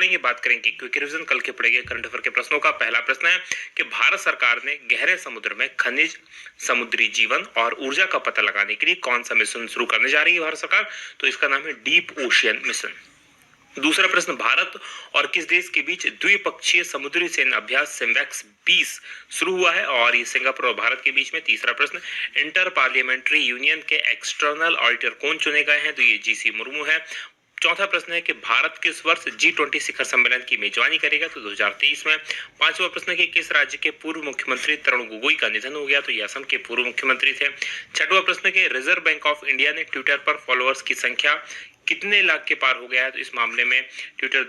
बढ़ेंगे, बात करेंगे क्विक रिवीजन कल के पढ़े गए करंट अफेयर के प्रश्नों का। पहला प्रश्न है कि भारत सरकार ने गहरे समुद्र में खनिज, समुद्री जीवन और ऊर्जा का पता लगाने के लिए कौन सा मिशन शुरू करने जा रही है भारत सरकार? तो इसका नाम है डीप ओशियन मिशन। दूसरा प्रश्न, भारत और किस देश के बीच द्विपक्षीय समुद्री सैन्य अभ्यास सिम्बैक्स 20 शुरू हुआ है? और ये सिंगापुर और भारत के बीच में। तीसरा प्रश्न, इंटर पार्लियामेंट्री यूनियन के एक्सटर्नल ऑडिटर कौन चुने गए हैं? तो ये जीसी मुर्मू है। चौथा प्रश्न है कि भारत किस वर्ष G20 शिखर सम्मेलन की मेजबानी करेगा? तो 2023 में। पांचवा प्रश्न है कि किस राज्य के पूर्व मुख्यमंत्री तरुण गोगोई का निधन हो गया? तो ये असम के पूर्व मुख्यमंत्री थे। छठवां प्रश्न है कि रिजर्व बैंक ऑफ इंडिया ने ट्विटर पर फॉलोअर्स की संख्या कितने लाख के पार हो गया है? तो इस मामले में ट्विटर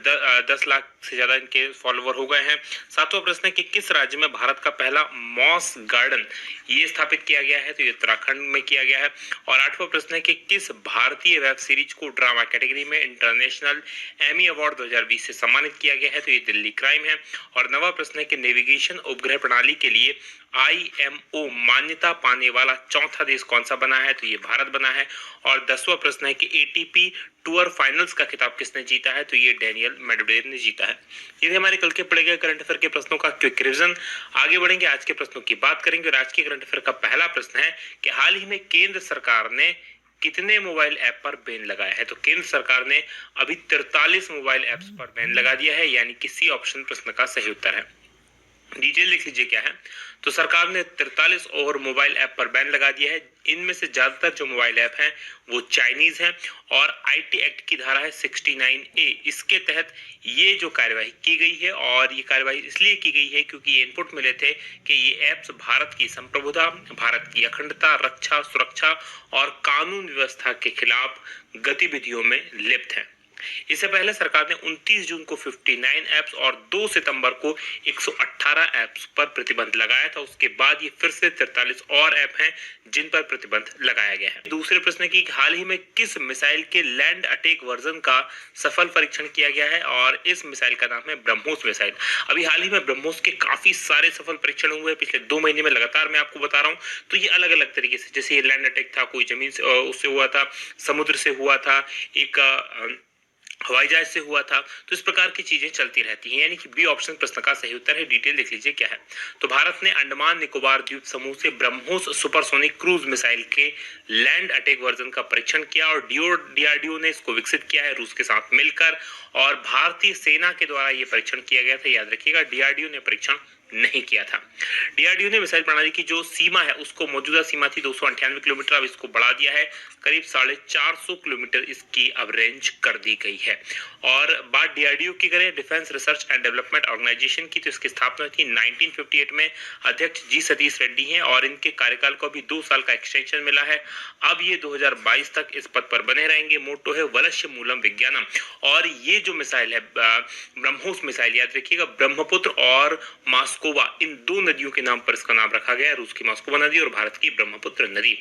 10 लाख से ज्यादा इनके फॉलोवर हो गए हैं। सातवां प्रश्न है कि किस राज्य में भारत का पहला मॉस गार्डन ये स्थापित किया गया है? तो ये उत्तराखंड में किया गया है। और आठवां प्रश्न है कि किस भारतीय वेब सीरीज को ड्रामा कैटेगरी में इंटरनेशनल एमी अवार्ड 2020 से सम्मानित किया गया है? तो ये दिल्ली क्राइम है। और नवा प्रश्न है कि नेविगेशन उपग्रह प्रणाली के लिए IMO मान्यता पाने वाला चौथा देश कौन सा बना है? तो ये भारत बना है। और 10वां प्रश्न है कि ATP टूर फाइनल्स का खिताब किसने जीता है? तो ये डेनियल मेडवेडेव ने जीता है। ये थे हमारे कल के पढ़े गए करंट अफेयर के प्रश्नों का क्विक रिवीजन। आगे बढ़ेंगे, आज के प्रश्नों की बात करेंगे। और आज के करंट अफेयर का पहला प्रश्न है कि हाल ही में केंद्र सरकार ने कितने मोबाइल ऐप पर बैन लगाया है? तो केंद्र सरकार ने अभी 43 मोबाइल ऐप्स पर बैन लगा दिया है, यानी कि सी ऑप्शन प्रश्न का सही उत्तर है। डिटेल लिख लीजिए क्या है। तो सरकार ने 43 और मोबाइल ऐप पर बैन लगा दिया है। इनमें से ज्यादातर जो मोबाइल ऐप हैं वो चाइनीज हैं और IT एक्ट की धारा है 69A, इसके तहत ये जो कार्यवाही की गई है। और ये कार्यवाही इसलिए की गई है क्योंकि ये इनपुट मिले थे कि ये ऐप्स भारत की संप्रभुता, भारत की अखंडता, रक्षा, सुरक्षा और कानून व्यवस्था के खिलाफ गतिविधियों में लिप्त हैं। इससे पहले सरकार ने 29 जून को 59 ऐप्स और 2 सितंबर को 118 ऐप्स पर प्रतिबंध लगाया था। उसके बाद ये फिर से 43 और ऐप हैं जिन पर प्रतिबंध लगाया गया है। दूसरे प्रश्न की हाल ही में किस मिसाइल के लैंड अटैक वर्जन का सफल परीक्षण किया गया है? और इस मिसाइल का नाम है ब्रह्मोस मिसाइल। अभी हाल ही में ब्रह्मोस के काफी सारे सफल परीक्षण हुए पिछले 2 महीने में लगातार, मैं आपको बता रहा हूँ। तो ये अलग अलग तरीके से, जैसे ये लैंड अटैक था, कोई जमीन से उससे हुआ था, समुद्र से हुआ था, एक हवाई जहाज से हुआ था। तो इस प्रकार की चीजें चलती रहती हैं, यानी कि बी ऑप्शन प्रश्न का सही उत्तर है। डिटेल देख लीजिए क्या है। तो भारत ने अंडमान निकोबार द्वीप समूह से ब्रह्मोस सुपरसोनिक क्रूज मिसाइल के लैंड अटैक वर्जन का परीक्षण किया और DRDO ने इसको विकसित किया है रूस के साथ मिलकर। और भारतीय सेना के द्वारा यह परीक्षण किया गया था। याद रखिएगा, DRDO ने परीक्षण नहीं किया था। DRDO ने मिसाइल प्रणाली की जो सीमा है, उसको मौजूदा सीमा थी 298 किलोमीटर, अब इसको बढ़ा दिया है, करीब 450 किलोमीटर इसकी अब रेंज कर दी गई है। और बात DRDO की करें, defence research and development organisation की, तो इसकी स्थापना थी 1958 में। अध्यक्ष जी सतीश रेड्डी हैं और इनके कार्यकाल को अभी 2 साल का एक्सटेंशन मिला है। अब ये 2022 तक इस पद पर बने रहेंगे। मोटो है वलश्य मूलम विज्ञानम। और ये जो मिसाइल है ब्रह्मोस मिसाइल, याद रखिएगा, ब्रह्मपुत्र और मास्कोवा, इन 2 नदियों के नाम पर इसका नाम रखा गया है। रूस की मास्कोवा नदी और भारत की ब्रह्मपुत्र नदी।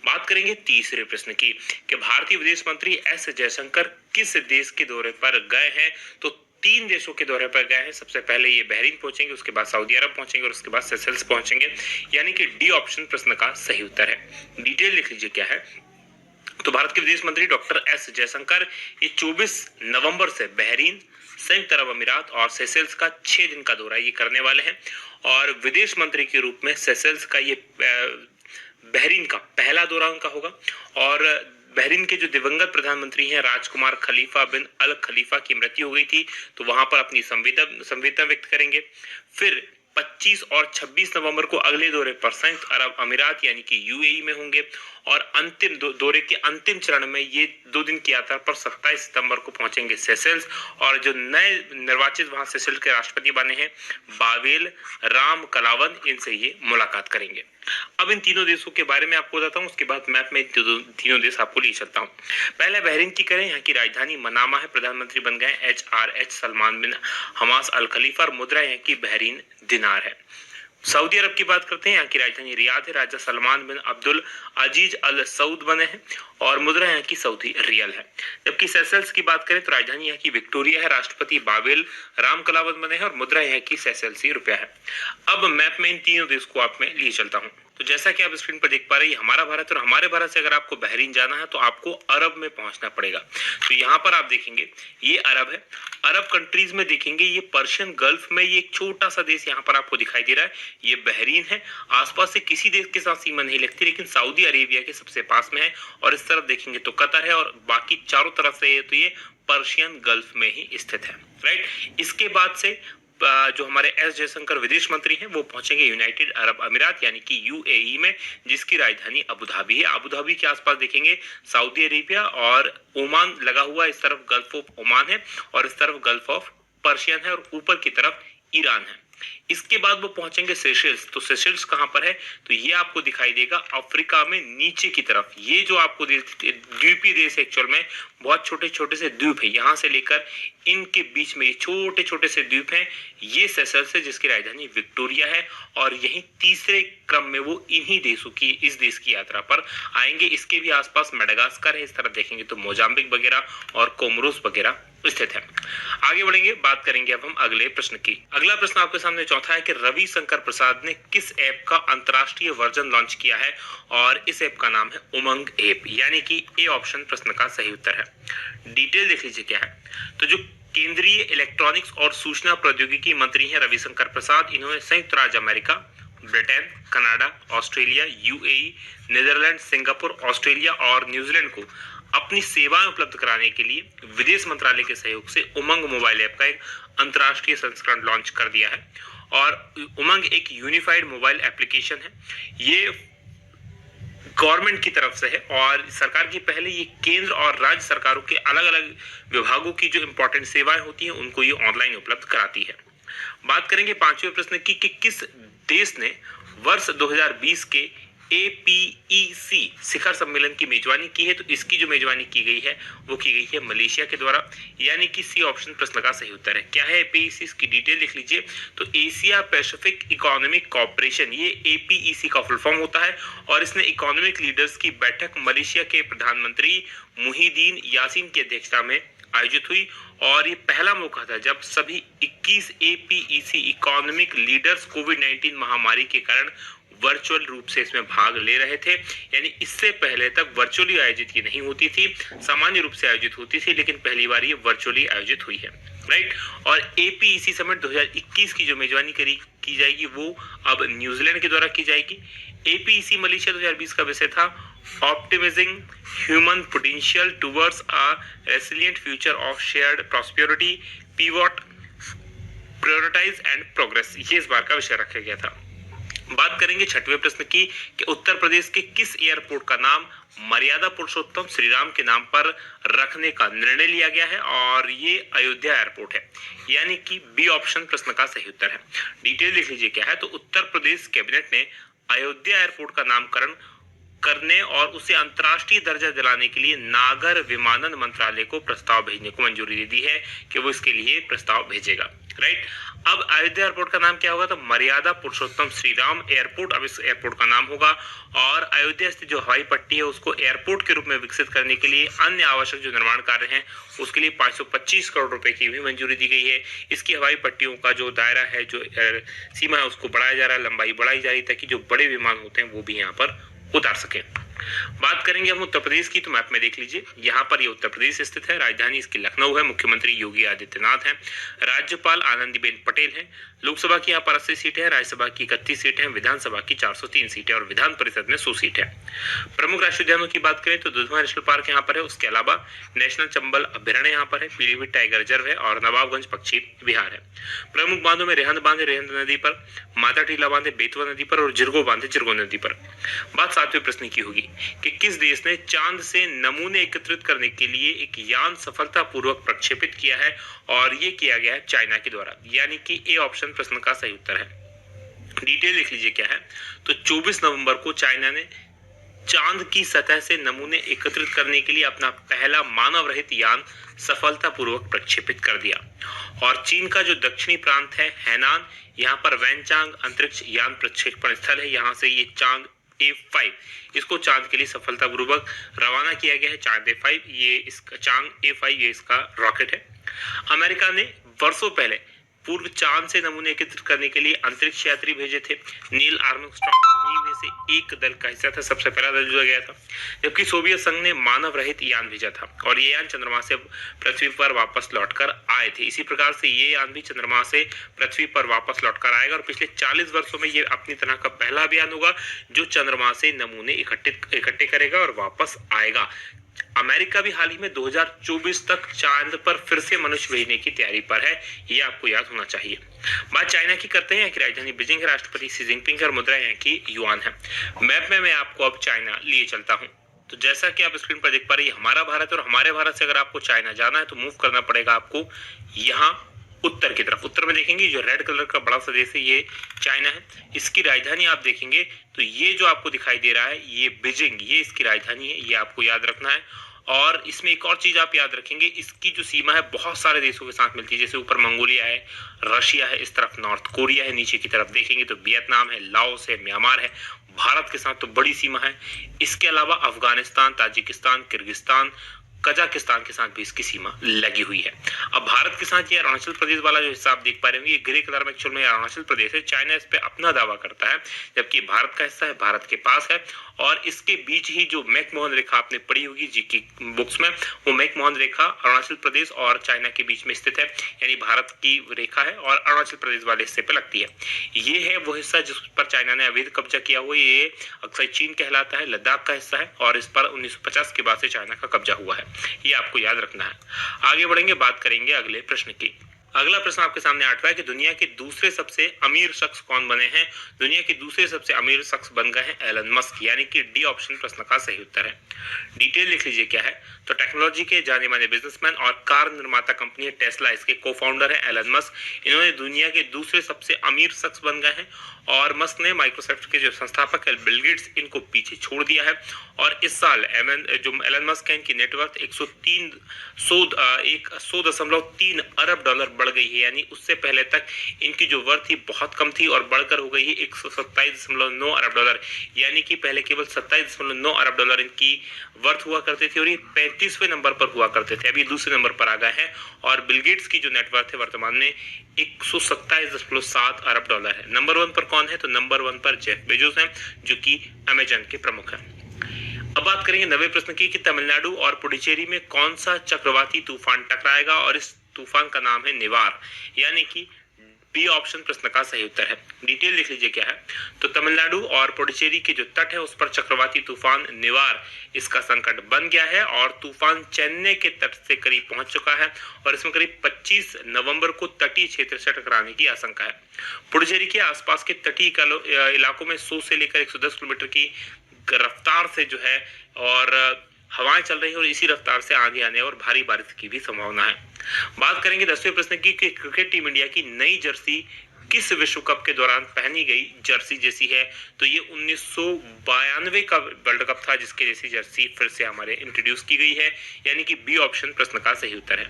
बात करेंगे तीसरे प्रश्न की कि भारतीय विदेश मंत्री S जयशंकर किस देश के दौरे पर गए हैं? तो 3 देशों के दौरे पर गए हैं। सबसे पहले ये बहरीन पहुंचेंगे, उसके बाद सऊदी अरब पहुंचेंगे और उसके बाद सेशल्स पहुंचेंगे, यानी कि डी ऑप्शन प्रश्न का सही उत्तर है। डिटेल लिख लीजिए क्या है। तो भारत के विदेश मंत्री डॉक्टर S जयशंकर ये 24 नवंबर से बहरीन, संयुक्त अरब अमीरात और सेशल्स का 6 दिन का दौरा ये करने वाले हैं। और विदेश मंत्री के रूप में सेशल्स का ये बहरीन का पहला दौरा उनका होगा। और बहरीन के जो दिवंगत प्रधानमंत्री हैं राजकुमार खलीफा बिन अल खलीफा की मृत्यु हो गई थी, तो वहां पर अपनी संवेदना व्यक्त करेंगे। फिर 25 और 26 नवंबर को अगले दौरे पर संयुक्त अरब अमीरात यानी कि UAE में होंगे। और अंतिम दौरे के अंतिम चरण में ये 2 दिन की यात्रा पर 27 सितंबर को पहुंचेंगे सेशल्स। और जो नए निर्वाचित वहां सेशल्स के राष्ट्रपति बने हैं बावेल राम कलावन, इनसे ये मुलाकात करेंगे। अब इन तीनों देशों के बारे में आपको बताता हूँ, उसके बाद मैप में तीनों देश आपको ले चलता हूँ। पहले बहरीन की करें, यहाँ की राजधानी मनामा है, प्रधानमंत्री बन गए HRH सलमान बिन हमास अल खलीफा और मुद्रा यहाँ की बहरीन दिनार है। सऊदी अरब की बात करते हैं, यहाँ की राजधानी रियाद है, राजा सलमान बिन अब्दुल अजीज अल सऊद बने हैं और मुद्रा यहाँ की सऊदी रियल है। जबकि सेशल्स की बात करें तो राजधानी यहाँ की विक्टोरिया है, राष्ट्रपति बाबेल राम कलावन बने हैं और मुद्रा यहाँ की सेशल्सी रुपया है। अब मैप में इन तीनों देश को आप में लिए चलता हूँ। तो जैसा कि आप स्क्रीन पर देख पा रहे हैं, हमारा भारत, और हमारे भारत से अगर आपको बहरीन जाना है तो आपको अरब में पहुंचना पड़ेगा। तो यहाँ पर आप देखेंगे ये अरब है। अरब कंट्रीज में देखेंगे ये पर्शियन गल्फ में ये एक छोटा सा देश यहाँ पर आपको दिखाई दे रहा है, ये बहरीन है। आसपास से किसी देश के साथ सीमा नहीं लगती, लेकिन सऊदी अरेबिया के सबसे पास में है। और इस तरफ देखेंगे तो कतर है, और बाकी चारों तरफ से तो ये पर्शियन गल्फ में ही स्थित है। राइट, इसके बाद से जो हमारे एस जयशंकर विदेश मंत्री हैं वो पहुंचेंगे यूनाइटेड अरब अमीरात यानी कि यूएई में, जिसकी राजधानी अबू धाबी है। अबू धाबी के आसपास देखेंगे सऊदी अरेबिया और ओमान लगा हुआ, इस तरफ गल्फ ऑफ ओमान है और इस तरफ गल्फ ऑफ पर्शियन है, और ऊपर की तरफ ईरान है। इसके बाद वो पहुंचेंगे सेशेल्स। तो सेशेल्स कहां पर है? तो ये आपको दिखाई देगा अफ्रीका में नीचे की तरफ। ये जो आपको द्वीपीय देश एक्चुअल में बहुत छोटे छोटे से द्वीप है, यहां से लेकर इनके बीच में ये छोटे छोटे से द्वीप हैं। ये सेशेल्स है जिसकी राजधानी विक्टोरिया है, और यही तीसरे क्रम में वो इन्हीं देशों की, इस देश की यात्रा पर आएंगे। इसके भी आसपास मेडागास्कर है, इस तरफ देखेंगे तो मोजाम्बिक वगैरह और कोमोरोस वगैरह स्थित है। आगे बढ़ेंगे, बात करेंगे अब हम अगले प्रश्न की। अगला प्रश्न आपके सामने चौथा है कि रविशंकर प्रसाद ने किस ऐप का अंतरराष्ट्रीय वर्जन लॉन्च किया है, और इस ऐप का नाम है उमंग ऐप, यानी कि ए ऑप्शन प्रश्न का सही उत्तर है। डिटेल देख लीजिए क्या है। तो जो केंद्रीय इलेक्ट्रॉनिक्स और सूचना प्रौद्योगिकी मंत्री हैं रविशंकर प्रसाद, इन्होंने संयुक्त राज्य America, Britain, Canada, Australia, UAE, Netherlands, Singapore, Australia और न्यूजीलैंड को अपनी सेवाएं उपलब्ध कराने के लिए विदेश मंत्रालय के सहयोग से उमंग मोबाइल ऐप का एक अंतरराष्ट्रीय संस्करण लॉन्च कर दिया है। और उमंग एक यूनिफाइड मोबाइल एप्लीकेशन है। ये गवर्नमेंट की तरफ से है, और सरकार की पहले ये केंद्र और राज्य सरकारों के अलग अलग विभागों की जो इंपॉर्टेंट सेवाएं होती हैं उनको ये ऑनलाइन उपलब्ध कराती है। बात करेंगे पांचवें प्रश्न की कि किस देश ने वर्ष 2020 के APEC शिखर सम्मेलन की मेजबानी की है। तो इसकी जो मेजबानी की गई है वो की गई है मलेशिया के द्वारा, यानी कि सी ऑप्शन प्रश्न का सही उत्तर है। क्या है APEC, इसकी डिटेल लिख लीजिए। तो एशिया पैसिफिक इकोनॉमिक कॉर्पोरेशन, ये APEC का फुल फॉर्म होता है, और इसने इकोनॉमिक लीडर्स की बैठक मलेशिया के प्रधानमंत्री मुहिदीन यासीन की अध्यक्षता में आयोजित हुई। और ये पहला मौका था जब सभी 21 APEC इकोनॉमिक लीडर्स कोविड-19 महामारी के कारण वर्चुअल रूप से इसमें भाग ले रहे थे। यानी इससे पहले तक वर्चुअली आयोजित ये नहीं होती थी, सामान्य रूप से आयोजित होती थी, लेकिन पहली बार ये वर्चुअली आयोजित हुई है। राइट, और APEC समिट 2021 की जो मेजबानी की जाएगी वो अब न्यूजीलैंड के द्वारा की जाएगी। APEC मलेशिया 2020 का विषय था optimising human potential towards a resilient future of shared prosperity, pivot, prioritise and progress. ये इस बार का विषय रखा गया था। बात करेंगे छठवें प्रश्न की कि उत्तर प्रदेश के किस एयरपोर्ट का नाम मर्यादा पुरुषोत्तम श्री राम के नाम पर रखने का निर्णय लिया गया है, और ये अयोध्या एयरपोर्ट है, यानी कि बी ऑप्शन प्रश्न का सही उत्तर है। डिटेल लिख लीजिए क्या है। तो उत्तर प्रदेश कैबिनेट ने अयोध्या एयरपोर्ट का नामकरण करने और उसे अंतर्राष्ट्रीय दर्जा दिलाने के लिए नागर विमानन मंत्रालय को प्रस्ताव भेजने को मंजूरी दे दी है कि वो इसके लिए प्रस्ताव भेजेगा। राइट, अब अयोध्या एयरपोर्ट का नाम क्या होगा? तो मर्यादा पुरुषोत्तम श्री राम एयरपोर्ट अब इस एयरपोर्ट का नाम होगा। और अयोध्या स्थित जो हवाई पट्टी है उसको एयरपोर्ट के रूप में विकसित करने के लिए अन्य आवश्यक जो निर्माण कार्य हैं उसके लिए 525 करोड़ रुपए की भी मंजूरी दी गई है। इसकी हवाई पट्टियों का जो दायरा है, जो सीमा है, उसको बढ़ाया जा रहा है, लंबाई बढ़ाई जा रही है, ताकि जो बड़े विमान होते हैं वो भी यहाँ पर उतार सके। बात करेंगे हम उत्तर प्रदेश की, तो मैप में देख लीजिए, यहाँ पर ये उत्तर प्रदेश स्थित है। राजधानी इसकी लखनऊ है, मुख्यमंत्री योगी आदित्यनाथ हैं, राज्यपाल आनंदीबेन पटेल हैं। लोकसभा की यहाँ पर 80 सीटें हैं, राज्यसभा की 31 सीटें हैं, विधानसभा की 403 सीटें और विधान परिषद में 100 सीट है। प्रमुख राष्ट्रीय उद्यानों की बात करें तो दुधवा नेशनल पार्क यहाँ पर है, उसके अलावा नेशनल चंबल अभ्यारण्य यहाँ पर है, पीलीभीत टाइगर रिजर्व है और नवाबगंज पक्षी विहार है। प्रमुख बांधों में रेहंद बांध है रेहंद नदी पर, माता टीला बांध है बेतवा नदी पर और जिरगो बांध है जिरगो नदी पर। बात 7वें प्रश्न की होगी कि किस देश ने चांद से नमूने एकत्रित करने के लिए एक यान सफलतापूर्वक प्रक्षेपित किया है, और ये किया गया है चाइना के द्वारा, यानी कि ए ऑप्शन प्रश्न का सही उत्तर है। डिटेल लिख लीजिए क्या है। तो 24 नवंबर को चाइना ने चांद की सतह से नमूने एकत्रित करने के लिए अपना पहला मानव रहित यान सफलतापूर्वक प्रक्षेपित कर दिया। और चीन का जो दक्षिणी प्रांत है हैनान, यहाँ पर वैनचांग अंतरिक्ष यान प्रक्षेपण स्थल है, यहाँ से ये चांद A5 इसको चांद के लिए सफलतापूर्वक रवाना किया गया है। चांद A5 ये इसका चांद A5 ये इसका रॉकेट है। अमेरिका ने वर्षों पहले पूर्व चांद से नमूने एकत्रित करने के लिए अंतरिक्ष यात्री भेजे थे। नील आर्मस्ट्रांग उन्हीं में से एक दल का हिस्सा था, सबसे पहला दल जुड़ा गया था। जबकि सोवियत संघ ने मानव रहित यान भेजा था और ये यान चंद्रमा से पृथ्वी पर वापस लौटकर आए थे। इसी प्रकार से ये यान भी चंद्रमा से पृथ्वी पर वापस लौटकर आएगा और पिछले 40 वर्षों में ये अपनी तरह का पहला अभियान होगा जो चंद्रमा से नमूने इकट्ठे करेगा और वापस आएगा। अमेरिका भी हाल ही में 2024 तक चांद पर फिर से मनुष्य भेजने की तैयारी पर है, ये आपको याद होना चाहिए। बात चाइना की करते हैं। यहाँ की राजधानी बीजिंग है, राष्ट्रपति शी जिनपिंग और मुद्रा यहाँ की युआन है। मैप में मैं आपको अब चाइना लिए चलता हूँ। तो जैसा कि आप स्क्रीन पर देख पा रहे हैं, हमारा भारत और हमारे भारत से अगर आपको चाइना जाना है तो मूव करना पड़ेगा आपको यहाँ उत्तर की तरफ। उत्तर में देखेंगे जो रेड कलर का बड़ा सा देश है ये चाइना है। इसकी राजधानी आप देखेंगे तो ये जो आपको दिखाई दे रहा है ये बीजिंग, ये इसकी राजधानी है, ये आपको याद रखना है। और इसमें एक और चीज आप याद रखेंगे, इसकी जो सीमा है बहुत सारे देशों के साथ मिलती है। जैसे ऊपर मंगोलिया है, रशिया है, इस तरफ नॉर्थ कोरिया है, नीचे की तरफ देखेंगे तो वियतनाम है, लाओस है, म्यांमार है। भारत के साथ तो बड़ी सीमा है। इसके अलावा अफगानिस्तान, ताजिकिस्तान, किर्गिस्तान, कजाकिस्तान के साथ भी इसकी सीमा लगी हुई है। अब भारत के साथ ये अरुणाचल प्रदेश वाला जो हिस्सा आप देख पा रहे होंगे, ये ग्रे कलर में एक्चुअल में अरुणाचल प्रदेश है। चाइना इस पे अपना दावा करता है, जबकि भारत का हिस्सा है, भारत के पास है। और इसके बीच ही जो मैकमोहन रेखा आपने पढ़ी होगी जी की बुक्स में, वो मैकमोहन रेखा अरुणाचल प्रदेश और चाइना के बीच में स्थित है, यानी भारत की रेखा है और अरुणाचल प्रदेश वाले हिस्से पे लगती है। ये है वो हिस्सा जिस पर चाइना ने अवैध कब्जा किया हुआ, ये अक्सर चीन कहलाता है, लद्दाख का हिस्सा है और इस पर 1950 के बाद से चाइना का कब्जा हुआ है, ये आपको याद रखना है। आगे बढ़ेंगे, बात करेंगे अगले प्रश्न की। अगला प्रश्न आपके सामने 8वां है कि दुनिया के दूसरे सबसे अमीर शख्स कौन बने हैं। दुनिया के दूसरे सबसे अमीर शख्स बन गए हैं एलन मस्क, यानी कि डी ऑप्शन प्रश्न का सही उत्तर है। डिटेल लिख लीजिए क्या है। तो टेक्नोलॉजी के जाने माने बिजनेसमैन और कार निर्माता कंपनी है टेस्ला, इसके को फाउंडर है एलन मस्क। इन्होंने दुनिया के दूसरे सबसे अमीर शख्स बन गए हैं और मस्क ने माइक्रोसॉफ्ट के जो संस्थापक है बिल गेट्स, इनको पीछे छोड़ दिया है। और इस साल जो एलन मस्क है, इनकी नेटवर्थ 100.3 अरब डॉलर बढ़ गई है, यानी उससे पहले तक इनकी जो वर्थ थी बहुत कम थी और बढ़कर हो गई है 127.9 अरब डॉलर, यानी कि पहले केवल 27.9 अरब डॉलर इनकी वर्थ हुआ करते थे और ये 35वें नंबर पर हुआ करते थे। अभी दूसरे नंबर पर आ गए हैं और बिल गेट्स की जो नेटवर्थ है वर्तमान में 127.7 अरब डॉलर है। नंबर 1 पर कौन है? तो नंबर 1 पर जेफ बेजोस हैं, जो कि अमेजन के प्रमुख हैं। अब बात करेंगे 90वें प्रश्न की कि तमिलनाडु और पुडुचेरी में कौन सा चक्रवाती तूफान टकराएगा और इस तूफान का नाम है निवार, यानी कि बी ऑप्शन प्रश्न का सही उत्तर है। डिटेल लिख लीजिए क्या है। तो तमिलनाडु और पुडुचेरी के जो तट है उस पर चक्रवाती तूफान निवार, इसका संकट बन गया है और तूफान चेन्नई के तट से करीब पहुंच चुका है और इसमें करीब 25 नवंबर को तटीय क्षेत्र से टकराने की आशंका है। पुडुचेरी के आसपास के तटीय इलाकों में 100 से लेकर 110 किलोमीटर की रफ्तार से जो है और हवाएं चल रही है और इसी रफ्तार से आंधी आने और भारी बारिश की भी संभावना है। बात करेंगे 10वें प्रश्न की कि क्रिकेट टीम इंडिया की नई जर्सी किस विश्व कप के दौरान पहनी गई जर्सी जैसी है। तो ये 1992 का वर्ल्ड कप था जिसके जैसी जर्सी फिर से हमारे इंट्रोड्यूस की गई है, यानी कि बी ऑप्शन प्रश्न का सही उत्तर है।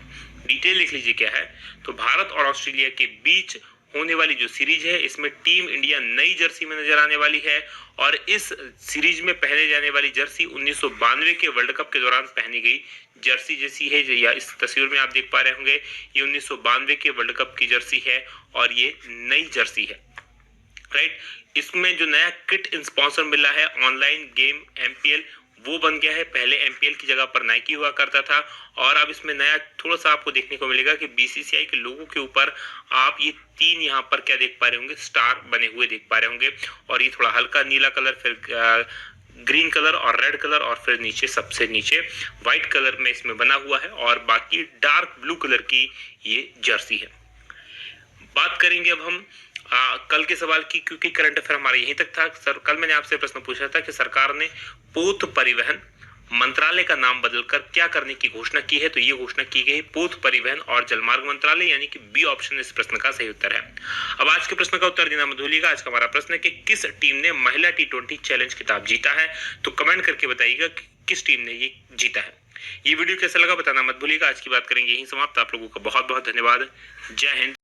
डिटेल लिख लीजिए क्या है। तो भारत और ऑस्ट्रेलिया के बीच होने वाली जो सीरीज है इसमें टीम इंडिया नई जर्सी में नजर आने वाली है और इस सीरीज में पहने जाने वाली जर्सी 1992 के वर्ल्ड कप के दौरान पहनी गई जर्सी जैसी है, या इस तस्वीर में आप देख पा रहे होंगे ये 1992 के वर्ल्ड कप की जर्सी है और ये नई जर्सी है, राइट। इसमें जो नया किट स्पॉन्सर मिला है ऑनलाइन गेम एमपीएल, वो बन गया है। पहले एमपीएल की जगह पर नाइकी हुआ करता था और अब इसमें नया थोड़ा सा आपको देखने को मिलेगा कि बीसीसीआई के लोगों के ऊपर आप ये 3 यहाँ पर क्या देख पा रहे होंगे, स्टार बने हुए देख पा रहे होंगे और ये थोड़ा हल्का नीला कलर, फिर ग्रीन कलर और रेड कलर और फिर नीचे सबसे नीचे व्हाइट कलर में इसमें बना हुआ है और बाकी डार्क ब्लू कलर की ये जर्सी है। बात करेंगे अब हम कल के सवाल की, क्योंकि करंट अफेयर हमारा यहीं तक था। सर कल मैंने आपसे प्रश्न पूछा था कि सरकार ने पोत परिवहन मंत्रालय का नाम बदलकर क्या करने की घोषणा की है। तो ये घोषणा की गई पोत परिवहन और जलमार्ग मंत्रालय, यानी कि बी ऑप्शन इस प्रश्न का सही उत्तर है। अब आज के प्रश्न का उत्तर देना मत भूलिएगा। आज का हमारा प्रश्न है कि किस टीम ने महिला T20 चैलेंज खिताब जीता है। तो कमेंट करके बताइएगा कि किस टीम ने ये जीता है। ये वीडियो कैसा लगा बताना मत भूलिएगा। आज की बात करेंगे यहीं समाप्त। आप लोगों का बहुत बहुत धन्यवाद। जय हिंद।